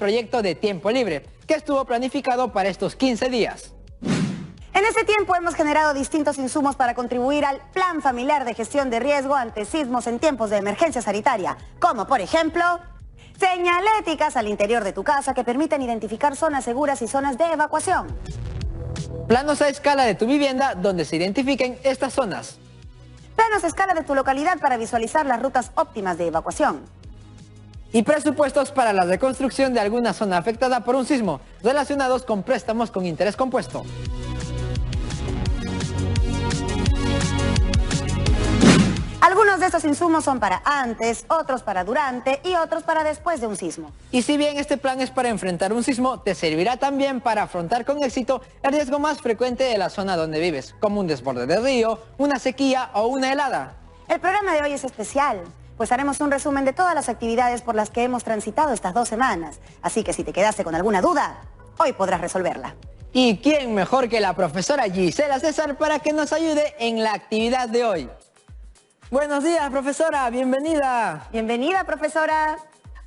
proyecto de tiempo libre, que estuvo planificado para estos 15 días. En ese tiempo hemos generado distintos insumos para contribuir al Plan Familiar de Gestión de Riesgo ante Sismos en tiempos de emergencia sanitaria, como por ejemplo, señaléticas al interior de tu casa que permiten identificar zonas seguras y zonas de evacuación. Planos a escala de tu vivienda donde se identifiquen estas zonas. Planos a escala de tu localidad para visualizar las rutas óptimas de evacuación. Y presupuestos para la reconstrucción de alguna zona afectada por un sismo, relacionados con préstamos con interés compuesto. Algunos de estos insumos son para antes, otros para durante y otros para después de un sismo. Y si bien este plan es para enfrentar un sismo, te servirá también para afrontar con éxito el riesgo más frecuente de la zona donde vives, como un desborde de río, una sequía o una helada. El programa de hoy es especial, pues haremos un resumen de todas las actividades por las que hemos transitado estas 2 semanas. Así que si te quedaste con alguna duda, hoy podrás resolverla. ¿Y quién mejor que la profesora Gisela César para que nos ayude en la actividad de hoy? Buenos días, profesora, bienvenida. Bienvenida, profesora.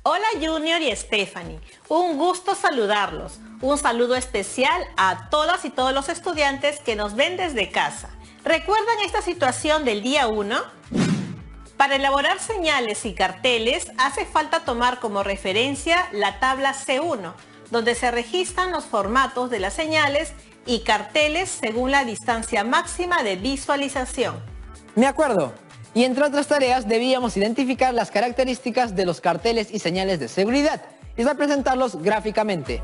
Hola Junior y Stephanie, un gusto saludarlos. Un saludo especial a todas y todos los estudiantes que nos ven desde casa. ¿Recuerdan esta situación del día 1? Para elaborar señales y carteles hace falta tomar como referencia la tabla C1, donde se registran los formatos de las señales y carteles según la distancia máxima de visualización. Me acuerdo. Y entre otras tareas debíamos identificar las características de los carteles y señales de seguridad y representarlos gráficamente.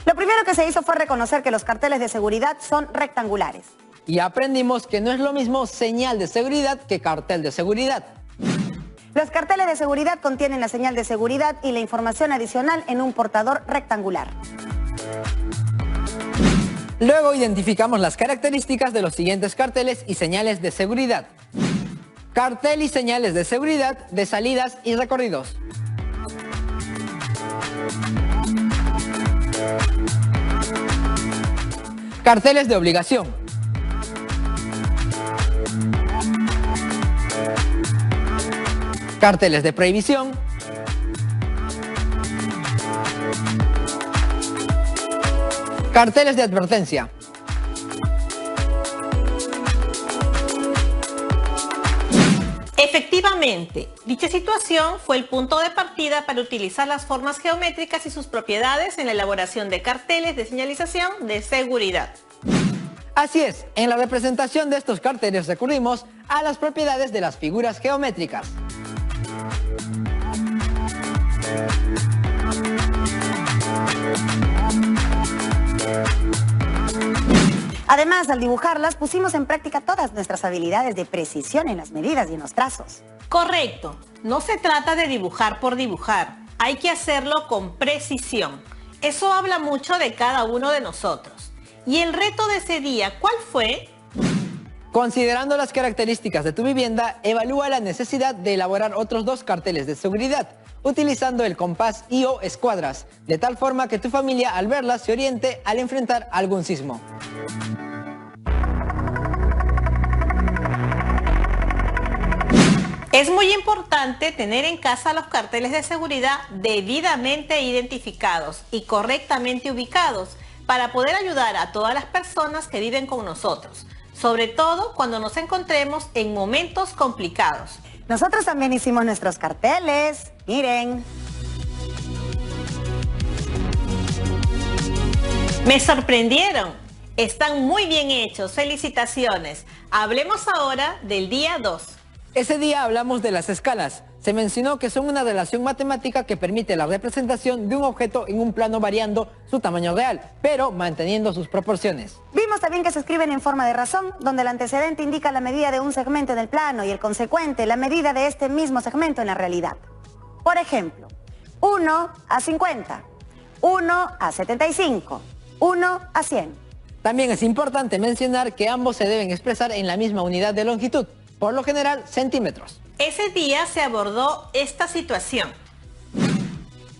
Lo primero que se hizo fue reconocer que los carteles de seguridad son rectangulares. Y aprendimos que no es lo mismo señal de seguridad que cartel de seguridad. Los carteles de seguridad contienen la señal de seguridad y la información adicional en un portador rectangular. Luego identificamos las características de los siguientes carteles y señales de seguridad. Cartel y señales de seguridad de salidas y recorridos. Carteles de obligación. Carteles de prohibición. Carteles de advertencia. Efectivamente, dicha situación fue el punto de partida para utilizar las formas geométricas y sus propiedades en la elaboración de carteles de señalización de seguridad. Así es, en la representación de estos carteles recurrimos a las propiedades de las figuras geométricas. Además, al dibujarlas, pusimos en práctica todas nuestras habilidades de precisión en las medidas y en los trazos. Correcto, no se trata de dibujar por dibujar, hay que hacerlo con precisión. Eso habla mucho de cada uno de nosotros. ¿Y el reto de ese día cuál fue? Considerando las características de tu vivienda, evalúa la necesidad de elaborar otros 2 carteles de seguridad, utilizando el compás y o escuadras, de tal forma que tu familia al verlas se oriente al enfrentar algún sismo. Es muy importante tener en casa los carteles de seguridad debidamente identificados y correctamente ubicados para poder ayudar a todas las personas que viven con nosotros, sobre todo cuando nos encontremos en momentos complicados. Nosotros también hicimos nuestros carteles, miren. Me sorprendieron, están muy bien hechos, felicitaciones. Hablemos ahora del día 2. Ese día hablamos de las escalas. Se mencionó que son una relación matemática que permite la representación de un objeto en un plano variando su tamaño real, pero manteniendo sus proporciones. Vimos también que se escriben en forma de razón, donde el antecedente indica la medida de un segmento en el plano y el consecuente la medida de este mismo segmento en la realidad. Por ejemplo, 1 a 50, 1 a 75, 1 a 100. También es importante mencionar que ambos se deben expresar en la misma unidad de longitud, por lo general centímetros. Ese día se abordó esta situación.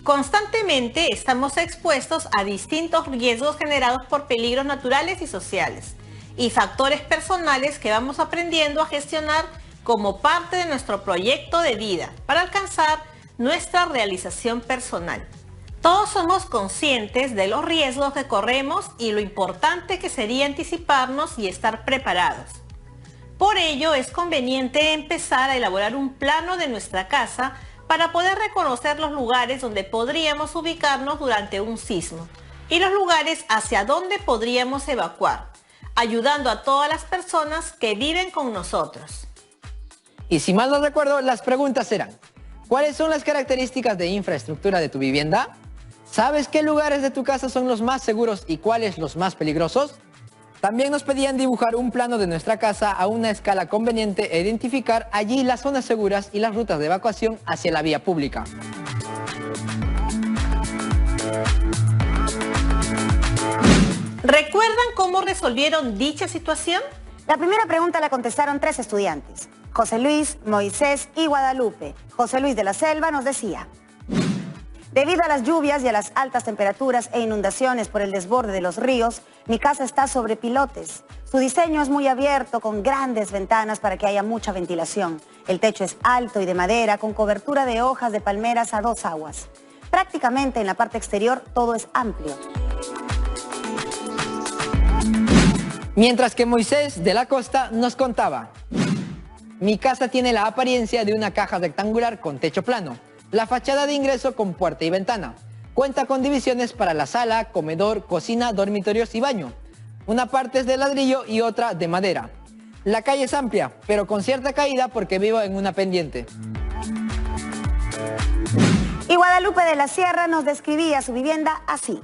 Constantemente estamos expuestos a distintos riesgos generados por peligros naturales y sociales y factores personales que vamos aprendiendo a gestionar como parte de nuestro proyecto de vida para alcanzar nuestra realización personal. Todos somos conscientes de los riesgos que corremos y lo importante que sería anticiparnos y estar preparados. Por ello es conveniente empezar a elaborar un plano de nuestra casa para poder reconocer los lugares donde podríamos ubicarnos durante un sismo y los lugares hacia donde podríamos evacuar, ayudando a todas las personas que viven con nosotros. Y si mal no recuerdo, las preguntas eran: ¿cuáles son las características de infraestructura de tu vivienda? ¿Sabes qué lugares de tu casa son los más seguros y cuáles los más peligrosos? También nos pedían dibujar un plano de nuestra casa a una escala conveniente e identificar allí las zonas seguras y las rutas de evacuación hacia la vía pública. ¿Recuerdan cómo resolvieron dicha situación? La primera pregunta la contestaron 3 estudiantes: José Luis, Moisés y Guadalupe. José Luis de la Selva nos decía: debido a las lluvias y a las altas temperaturas e inundaciones por el desborde de los ríos, mi casa está sobre pilotes. Su diseño es muy abierto, con grandes ventanas para que haya mucha ventilación. El techo es alto y de madera, con cobertura de hojas de palmeras a 2 aguas. Prácticamente en la parte exterior todo es amplio. Mientras que Moisés de la Costa nos contaba: mi casa tiene la apariencia de una caja rectangular con techo plano. La fachada de ingreso con puerta y ventana. Cuenta con divisiones para la sala, comedor, cocina, dormitorios y baño. Una parte es de ladrillo y otra de madera. La calle es amplia, pero con cierta caída porque vivo en una pendiente. Y Guadalupe de la Sierra nos describía su vivienda así: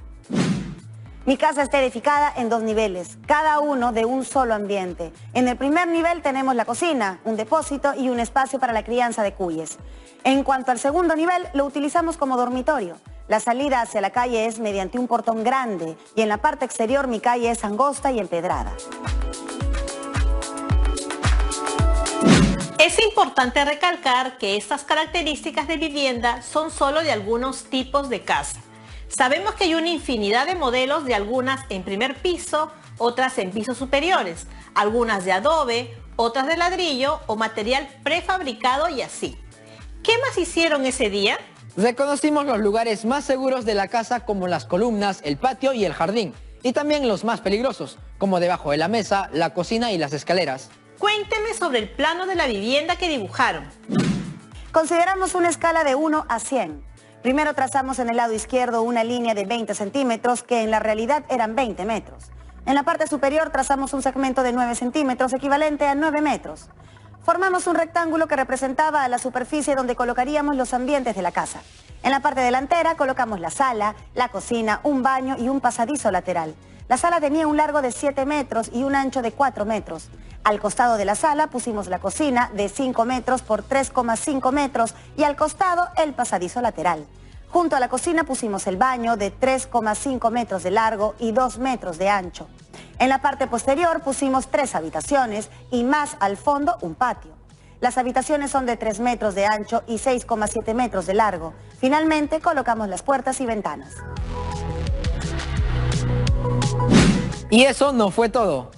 mi casa está edificada en 2 niveles, cada uno de un solo ambiente. En el primer nivel tenemos la cocina, un depósito y un espacio para la crianza de cuyes. En cuanto al segundo nivel, lo utilizamos como dormitorio. La salida hacia la calle es mediante un portón grande y en la parte exterior mi calle es angosta y empedrada. Es importante recalcar que estas características de vivienda son solo de algunos tipos de casa. Sabemos que hay una infinidad de modelos, de algunas en primer piso, otras en pisos superiores, algunas de adobe, otras de ladrillo o material prefabricado y así. ¿Qué más hicieron ese día? Reconocimos los lugares más seguros de la casa, como las columnas, el patio y el jardín, y también los más peligrosos, como debajo de la mesa, la cocina y las escaleras. Cuénteme sobre el plano de la vivienda que dibujaron. Consideramos una escala de 1 a 100. Primero trazamos en el lado izquierdo una línea de 20 centímetros que en la realidad eran 20 metros. En la parte superior trazamos un segmento de 9 centímetros equivalente a 9 metros. Formamos un rectángulo que representaba a la superficie donde colocaríamos los ambientes de la casa. En la parte delantera colocamos la sala, la cocina, un baño y un pasadizo lateral. La sala tenía un largo de 7 metros y un ancho de 4 metros. Al costado de la sala pusimos la cocina de 5 metros por 3,5 metros y al costado el pasadizo lateral. Junto a la cocina pusimos el baño de 3,5 metros de largo y 2 metros de ancho. En la parte posterior pusimos 3 habitaciones y más al fondo un patio. Las habitaciones son de 3 metros de ancho y 6,7 metros de largo. Finalmente colocamos las puertas y ventanas. Y eso no fue todo.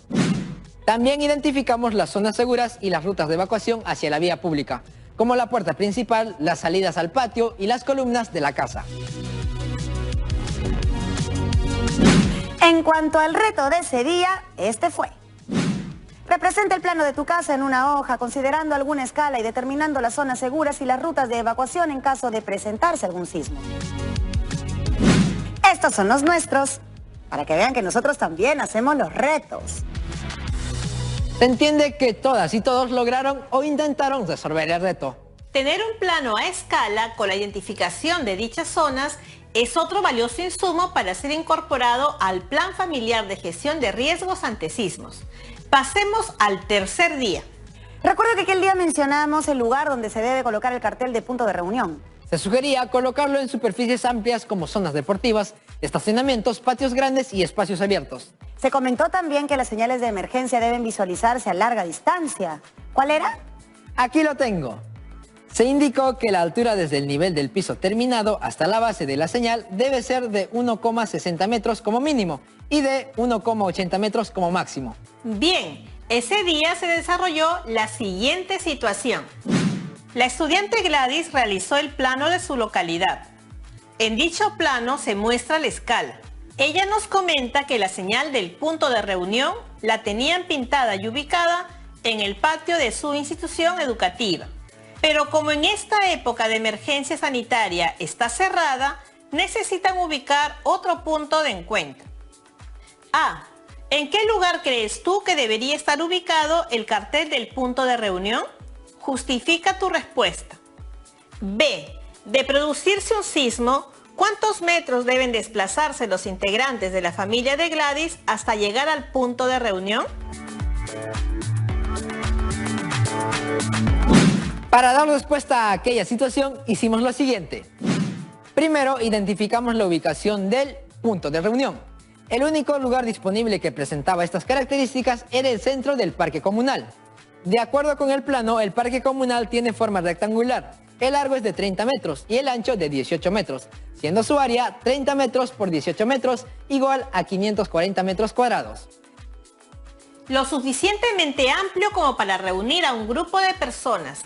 También identificamos las zonas seguras y las rutas de evacuación hacia la vía pública, como la puerta principal, las salidas al patio y las columnas de la casa. En cuanto al reto de ese día, este fue: representa el plano de tu casa en una hoja, considerando alguna escala y determinando las zonas seguras y las rutas de evacuación en caso de presentarse algún sismo. Estos son los nuestros, para que vean que nosotros también hacemos los retos. Se entiende que todas y todos lograron o intentaron resolver el reto. Tener un plano a escala con la identificación de dichas zonas es otro valioso insumo para ser incorporado al Plan Familiar de Gestión de Riesgos ante Sismos. Pasemos al tercer día. Recuerda que aquel día mencionamos el lugar donde se debe colocar el cartel de punto de reunión. Se sugería colocarlo en superficies amplias como zonas deportivas, estacionamientos, patios grandes y espacios abiertos. Se comentó también que las señales de emergencia deben visualizarse a larga distancia. ¿Cuál era? Aquí lo tengo. Se indicó que la altura desde el nivel del piso terminado hasta la base de la señal debe ser de 1,60 metros como mínimo y de 1,80 metros como máximo. Bien, ese día se desarrolló la siguiente situación. La estudiante Gladys realizó el plano de su localidad. En dicho plano se muestra la escala. Ella nos comenta que la señal del punto de reunión la tenían pintada y ubicada en el patio de su institución educativa. Pero como en esta época de emergencia sanitaria está cerrada, necesitan ubicar otro punto de encuentro. A. ¿En qué lugar crees tú que debería estar ubicado el cartel del punto de reunión? Justifica tu respuesta. B. De producirse un sismo, ¿cuántos metros deben desplazarse los integrantes de la familia de Gladys hasta llegar al punto de reunión? Para dar respuesta a aquella situación, hicimos lo siguiente. Primero, identificamos la ubicación del punto de reunión. El único lugar disponible que presentaba estas características era el centro del parque comunal. De acuerdo con el plano, el parque comunal tiene forma rectangular. El largo es de 30 metros y el ancho de 18 metros, siendo su área 30 metros por 18 metros, igual a 540 metros cuadrados. Lo suficientemente amplio como para reunir a un grupo de personas.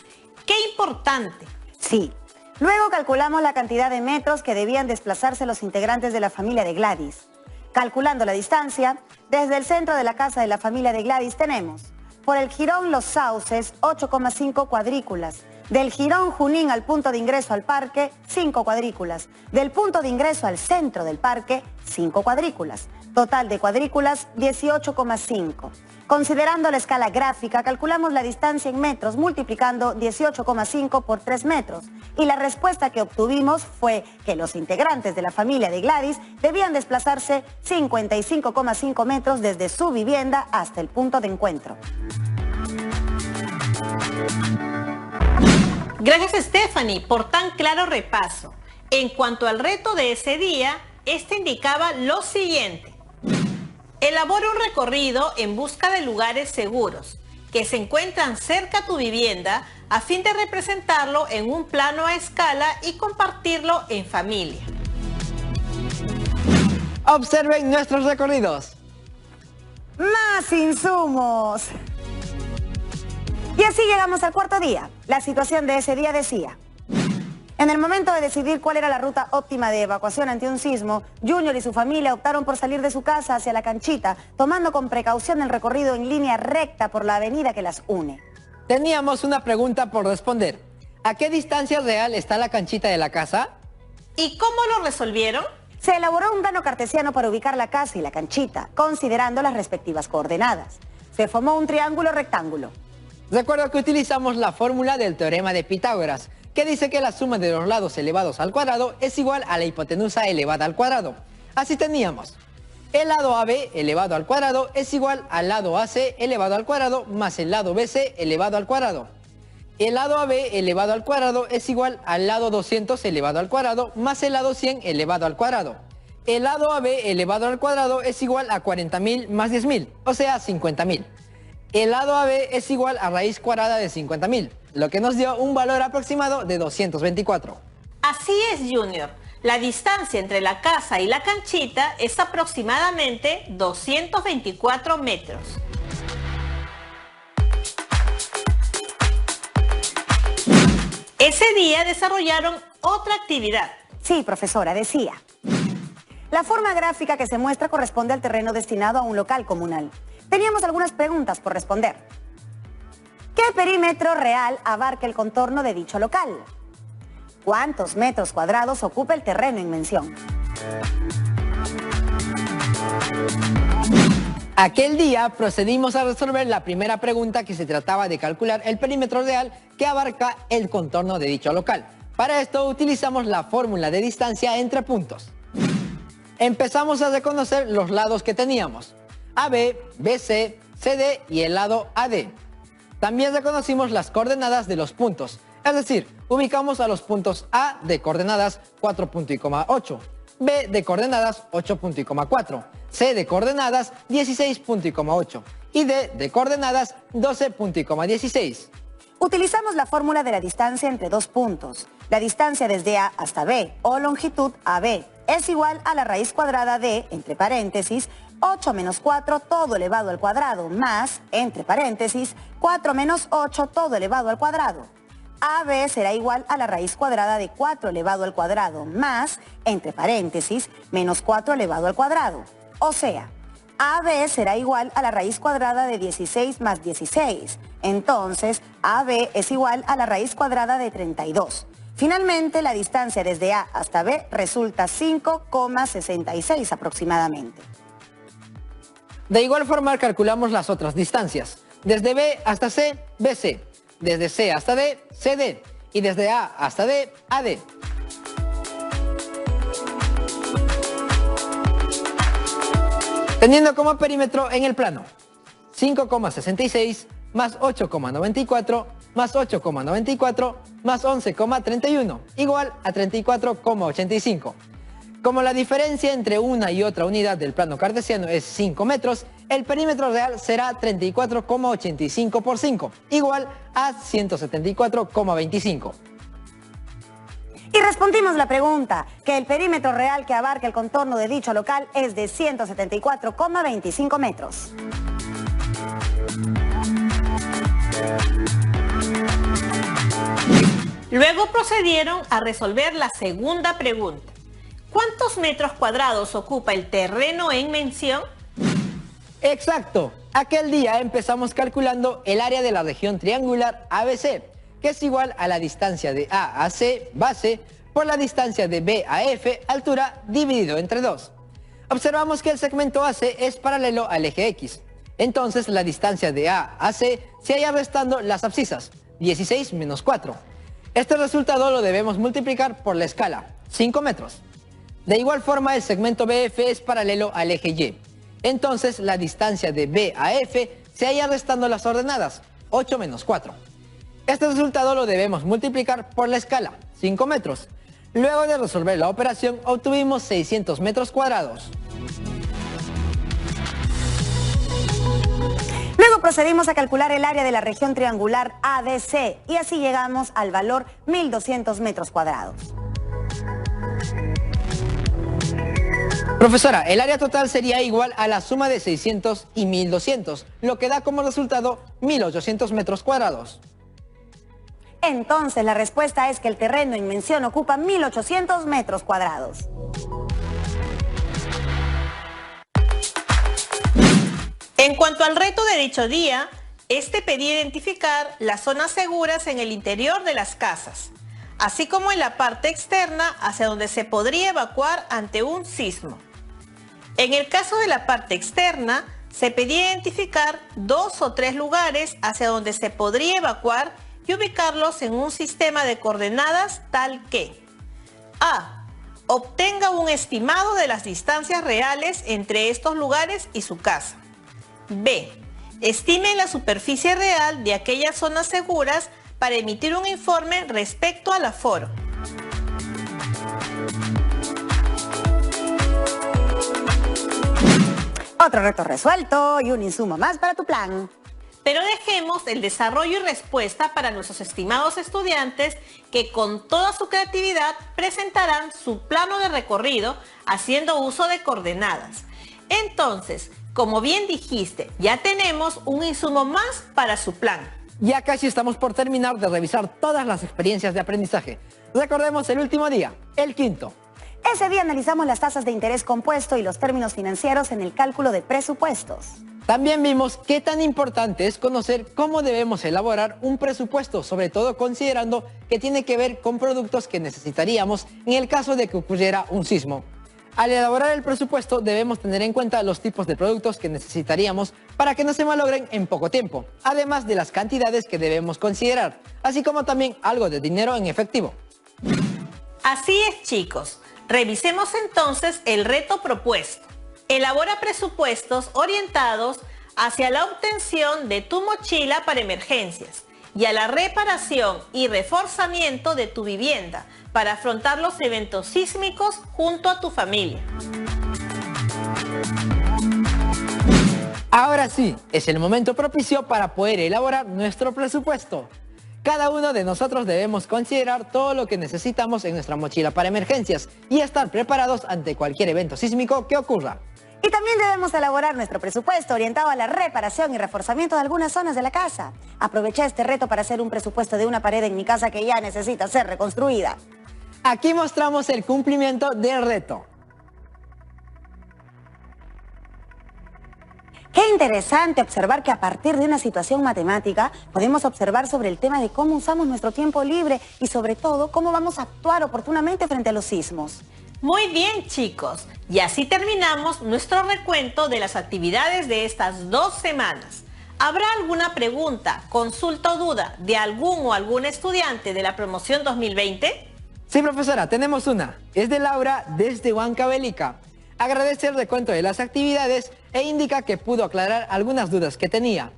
¡Qué importante! Sí. Luego calculamos la cantidad de metros que debían desplazarse los integrantes de la familia de Gladys. Calculando la distancia, desde el centro de la casa de la familia de Gladys tenemos, por el jirón Los Sauces, 8,5 cuadrículas. Del jirón Junín al punto de ingreso al parque, 5 cuadrículas. Del punto de ingreso al centro del parque, 5 cuadrículas. Total de cuadrículas, 18,5. Considerando la escala gráfica, calculamos la distancia en metros multiplicando 18,5 por 3 metros. Y la respuesta que obtuvimos fue que los integrantes de la familia de Gladys debían desplazarse 55,5 metros desde su vivienda hasta el punto de encuentro. Gracias, Stephanie, por tan claro repaso. En cuanto al reto de ese día, este indicaba lo siguiente. Elabora un recorrido en busca de lugares seguros que se encuentran cerca a tu vivienda a fin de representarlo en un plano a escala y compartirlo en familia. Observen nuestros recorridos. ¡Más insumos! Y así llegamos al cuarto día. La situación de ese día decía: en el momento de decidir cuál era la ruta óptima de evacuación ante un sismo, Junior y su familia optaron por salir de su casa hacia la canchita, tomando con precaución el recorrido en línea recta por la avenida que las une. Teníamos una pregunta por responder. ¿A qué distancia real está la canchita de la casa? ¿Y cómo lo resolvieron? Se elaboró un plano cartesiano para ubicar la casa y la canchita, considerando las respectivas coordenadas. Se formó un triángulo rectángulo. Recuerdo que utilizamos la fórmula del teorema de Pitágoras, que dice que la suma de los lados elevados al cuadrado es igual a la hipotenusa elevada al cuadrado. Así teníamos, el lado AB elevado al cuadrado es igual al lado AC elevado al cuadrado más el lado BC elevado al cuadrado. El lado AB elevado al cuadrado es igual al lado 200 elevado al cuadrado más el lado 100 elevado al cuadrado. El lado AB elevado al cuadrado es igual a 40.000 más 10.000, o sea 50.000. El lado AB es igual a raíz cuadrada de 50.000, lo que nos dio un valor aproximado de 224. Así es, Junior. La distancia entre la casa y la canchita es aproximadamente 224 metros. Ese día desarrollaron otra actividad. Sí, profesora, decía. La forma gráfica que se muestra corresponde al terreno destinado a un local comunal. Teníamos algunas preguntas por responder. ¿Qué perímetro real abarca el contorno de dicho local? ¿Cuántos metros cuadrados ocupa el terreno en mención? Aquel día procedimos a resolver la primera pregunta, que se trataba de calcular el perímetro real que abarca el contorno de dicho local. Para esto utilizamos la fórmula de distancia entre puntos. Empezamos a reconocer los lados que teníamos: AB, BC, CD y el lado AD. También reconocimos las coordenadas de los puntos, es decir, ubicamos a los puntos A de coordenadas 4.8, B de coordenadas 8.4, C de coordenadas 16.8 y D de coordenadas 12.16. Utilizamos la fórmula de la distancia entre dos puntos. La distancia desde A hasta B, o longitud AB, es igual a la raíz cuadrada de, entre paréntesis, 8 menos 4 todo elevado al cuadrado, más, entre paréntesis, 4 menos 8 todo elevado al cuadrado. AB será igual a la raíz cuadrada de 4 elevado al cuadrado más, entre paréntesis, menos 4 elevado al cuadrado. O sea, AB será igual a la raíz cuadrada de 16 más 16. Entonces, AB es igual a la raíz cuadrada de 32. Finalmente, la distancia desde A hasta B resulta 5,66 aproximadamente. De igual forma calculamos las otras distancias. Desde B hasta C, BC. Desde C hasta D, CD. Y desde A hasta D, AD. Teniendo como perímetro en el plano 5,66 más 8,94 más 8,94 más 11,31 igual a 34,85. Como la diferencia entre una y otra unidad del plano cartesiano es 5 metros, el perímetro real será 34,85 por 5, igual a 174,25. Y respondimos la pregunta, que el perímetro real que abarca el contorno de dicho local es de 174,25 metros. Luego procedieron a resolver la segunda pregunta. ¿Cuántos metros cuadrados ocupa el terreno en mención? Exacto. Aquel día empezamos calculando el área de la región triangular ABC, que es igual a la distancia de A a C, base, por la distancia de B a F, altura, dividido entre 2. Observamos que el segmento AC es paralelo al eje X. Entonces la distancia de A a C se halla restando las abscisas, 16 menos 4. Este resultado lo debemos multiplicar por la escala, 5 metros. De igual forma, el segmento BF es paralelo al eje Y. Entonces, la distancia de B a F se halla restando las ordenadas, 8 menos 4. Este resultado lo debemos multiplicar por la escala, 5 metros. Luego de resolver la operación, obtuvimos 600 metros cuadrados. Luego procedimos a calcular el área de la región triangular ADC y así llegamos al valor 1.200 metros cuadrados. Profesora, el área total sería igual a la suma de 600 y 1200, lo que da como resultado 1800 metros cuadrados. Entonces la respuesta es que el terreno en mención ocupa 1.800 metros cuadrados. En cuanto al reto de dicho día, este pedía identificar las zonas seguras en el interior de las casas, así como en la parte externa hacia donde se podría evacuar ante un sismo. En el caso de la parte externa, se pedía identificar 2 o 3 lugares hacia donde se podría evacuar y ubicarlos en un sistema de coordenadas tal que A. Obtenga un estimado de las distancias reales entre estos lugares y su casa. B. Estime la superficie real de aquellas zonas seguras para emitir un informe respecto al aforo. Otro reto resuelto y un insumo más para tu plan. Pero dejemos el desarrollo y respuesta para nuestros estimados estudiantes que con toda su creatividad presentarán su plano de recorrido haciendo uso de coordenadas. Entonces, como bien dijiste, ya tenemos un insumo más para su plan. Ya casi estamos por terminar de revisar todas las experiencias de aprendizaje. Recordemos el último día, el quinto. Ese día analizamos las tasas de interés compuesto y los términos financieros en el cálculo de presupuestos. También vimos qué tan importante es conocer cómo debemos elaborar un presupuesto, sobre todo considerando que tiene que ver con productos que necesitaríamos en el caso de que ocurriera un sismo. Al elaborar el presupuesto debemos tener en cuenta los tipos de productos que necesitaríamos para que no se malogren en poco tiempo, además de las cantidades que debemos considerar, así como también algo de dinero en efectivo. Así es, chicos. Revisemos entonces el reto propuesto. Elabora presupuestos orientados hacia la obtención de tu mochila para emergencias y a la reparación y reforzamiento de tu vivienda para afrontar los eventos sísmicos junto a tu familia. Ahora sí, es el momento propicio para poder elaborar nuestro presupuesto. Cada uno de nosotros debemos considerar todo lo que necesitamos en nuestra mochila para emergencias y estar preparados ante cualquier evento sísmico que ocurra. Y también debemos elaborar nuestro presupuesto orientado a la reparación y reforzamiento de algunas zonas de la casa. Aproveché este reto para hacer un presupuesto de una pared en mi casa que ya necesita ser reconstruida. Aquí mostramos el cumplimiento del reto. Qué interesante observar que a partir de una situación matemática podemos observar sobre el tema de cómo usamos nuestro tiempo libre y sobre todo cómo vamos a actuar oportunamente frente a los sismos. Muy bien, chicos, y así terminamos nuestro recuento de las actividades de estas 2 semanas. ¿Habrá alguna pregunta, consulta o duda de algún o alguna estudiante de la promoción 2020? Sí, profesora, tenemos una. Es de Laura desde Huancavelica. Agradece el recuento de las actividades e indica que pudo aclarar algunas dudas que tenía.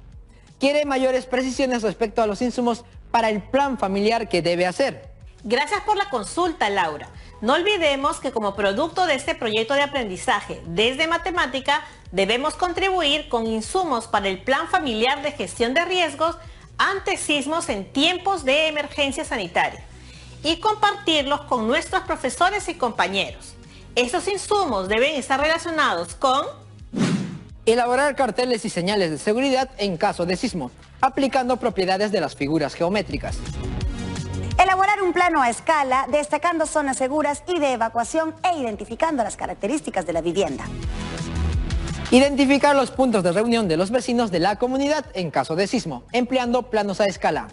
Quiere mayores precisiones respecto a los insumos para el plan familiar que debe hacer. Gracias por la consulta, Laura. No olvidemos que como producto de este proyecto de aprendizaje desde matemática, debemos contribuir con insumos para el plan familiar de gestión de riesgos ante sismos en tiempos de emergencia sanitaria y compartirlos con nuestros profesores y compañeros. Estos insumos deben estar relacionados con elaborar carteles y señales de seguridad en caso de sismo, aplicando propiedades de las figuras geométricas. Elaborar un plano a escala, destacando zonas seguras y de evacuación e identificando las características de la vivienda. Identificar los puntos de reunión de los vecinos de la comunidad en caso de sismo, empleando planos a escala.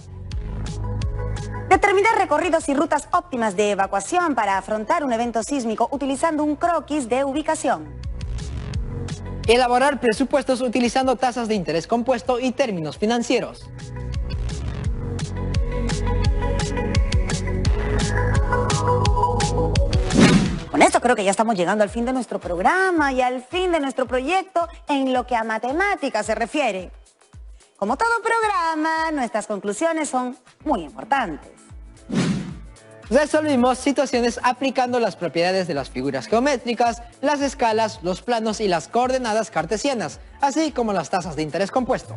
Determinar recorridos y rutas óptimas de evacuación para afrontar un evento sísmico utilizando un croquis de ubicación. Elaborar presupuestos utilizando tasas de interés compuesto y términos financieros. Con esto creo que ya estamos llegando al fin de nuestro programa y al fin de nuestro proyecto en lo que a matemáticas se refiere. Como todo programa, nuestras conclusiones son muy importantes. Resolvimos situaciones aplicando las propiedades de las figuras geométricas, las escalas, los planos y las coordenadas cartesianas, así como las tasas de interés compuesto.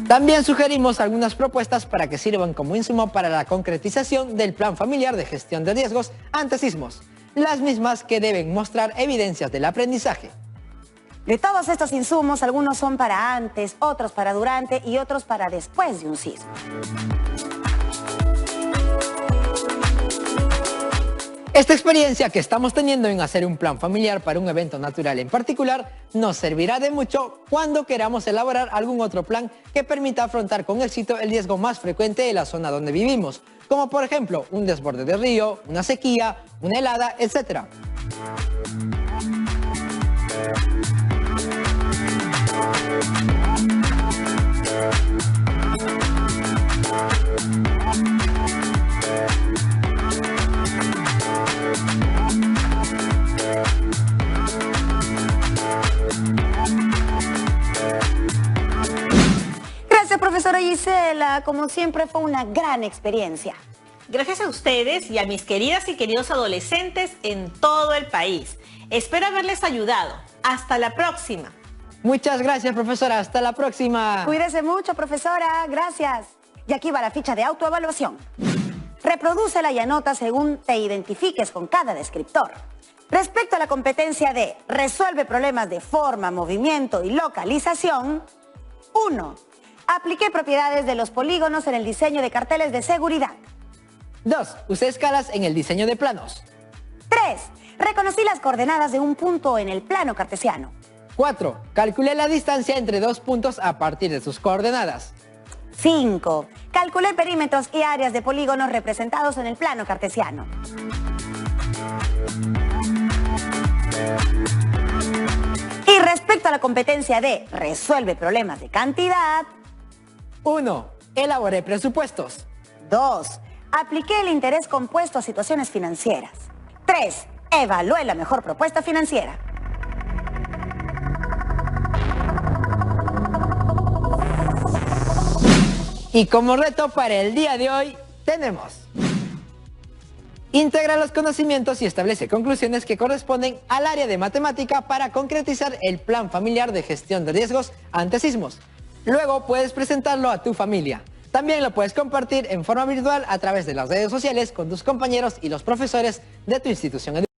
También sugerimos algunas propuestas para que sirvan como insumo para la concretización del plan familiar de gestión de riesgos ante sismos, las mismas que deben mostrar evidencias del aprendizaje. De todos estos insumos, algunos son para antes, otros para durante y otros para después de un sismo. Esta experiencia que estamos teniendo en hacer un plan familiar para un evento natural en particular nos servirá de mucho cuando queramos elaborar algún otro plan que permita afrontar con éxito el riesgo más frecuente de la zona donde vivimos, como por ejemplo un desborde de río, una sequía, una helada, etc. Gracias, profesora Gisela. Como siempre fue una gran experiencia. Gracias a ustedes y a mis queridas y queridos adolescentes en todo el país. Espero haberles ayudado. Hasta la próxima. Muchas gracias, profesora. Hasta la próxima. Cuídese mucho, profesora. Gracias. Y aquí va la ficha de autoevaluación. Reprodúcela y anota según te identifiques con cada descriptor. Respecto a la competencia de resuelve problemas de forma, movimiento y localización. 1. Apliqué propiedades de los polígonos en el diseño de carteles de seguridad. 2. Usé escalas en el diseño de planos. 3. Reconocí las coordenadas de un punto en el plano cartesiano. 4. Calculé la distancia entre dos puntos a partir de sus coordenadas. 5. Calculé perímetros y áreas de polígonos representados en el plano cartesiano. Y respecto a la competencia de resuelve problemas de cantidad. 1. Elaboré presupuestos. 2. Apliqué el interés compuesto a situaciones financieras. 3. Evalué la mejor propuesta financiera. Y como reto para el día de hoy tenemos: integra los conocimientos y establece conclusiones que corresponden al área de matemática para concretizar el plan familiar de gestión de riesgos ante sismos. Luego puedes presentarlo a tu familia. También lo puedes compartir en forma virtual a través de las redes sociales con tus compañeros y los profesores de tu institución educativa.